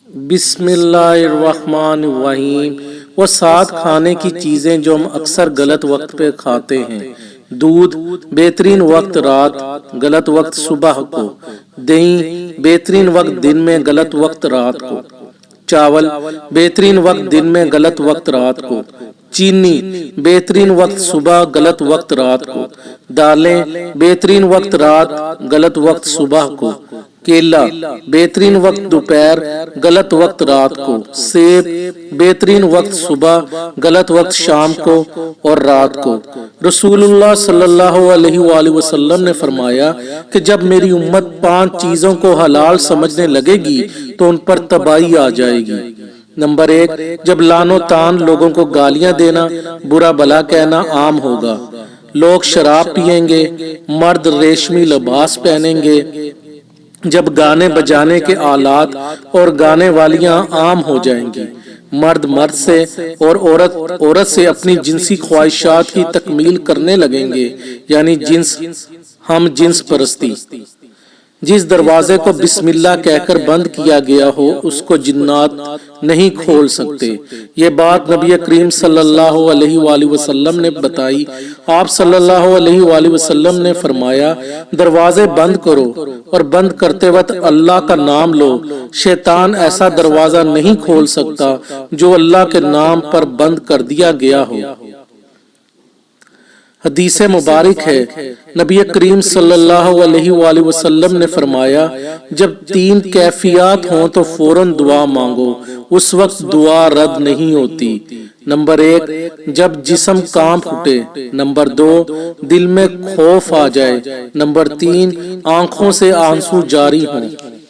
بسم اللہ الرحمن الرحیم۔ وہ 7 کھانے کی چیزیں جو ہم اکثر غلط وقت پہ کھاتے ہیں: دودھ بہترین وقت رات، غلط وقت صبح کو۔ دہی بہترین وقت دن میں، غلط وقت رات کو۔ چاول بہترین وقت دن میں، غلط وقت رات کو۔ چینی بہترین وقت صبح، غلط وقت رات کو۔ دالیں بہترین وقت رات، غلط وقت صبح کو۔ کیلا بہترین وقت دوپہر، غلط وقت رات کو۔ سیب بہترین وقت صبح، غلط وقت شام کو اور رات کو۔ رسول اللہ صلی اللہ علیہ وآلہ وسلم نے فرمایا کہ جب میری امت 5 چیزوں کو حلال سمجھنے لگے گی تو ان پر تباہی آ جائے گی۔ نمبر 1، جب لعن و طعن، لوگوں کو گالیاں دینا، برا بھلا کہنا عام ہوگا۔ لوگ شراب پیئیں گے، مرد ریشمی لباس پہنیں گے۔ جب گانے بجانے کے آلات اور گانے والیاں عام ہو جائیں گی، مرد مرد سے اور عورت عورت سے اپنی جنسی خواہشات کی تکمیل کرنے لگیں گے، یعنی ہم جنس پرستی۔ جس دروازے کو بسم اللہ کہہ کر بند کیا گیا ہو اس کو جنات نہیں کھول سکتے۔ یہ بات نبی کریم صلی اللہ علیہ وآلہ وسلم نے بتائی۔ آپ صلی اللہ علیہ وآلہ وسلم نے فرمایا، دروازے بند کرو اور بند کرتے وقت اللہ کا نام لو۔ شیطان ایسا دروازہ نہیں کھول سکتا جو اللہ کے نام پر بند کر دیا گیا ہو۔ حدیث مبارک ہے، نبی کریم صلی اللہ علیہ وآلہ وسلم نے فرمایا، جب 3 کیفیات ہوں تو فوراً دعا مانگو، اس وقت دعا رد نہیں ہوتی۔ نمبر 1، جب جسم کانپ اٹھے۔ نمبر 2، دل میں خوف آ جائے۔ نمبر 3، آنکھوں سے آنسو جاری ہوں۔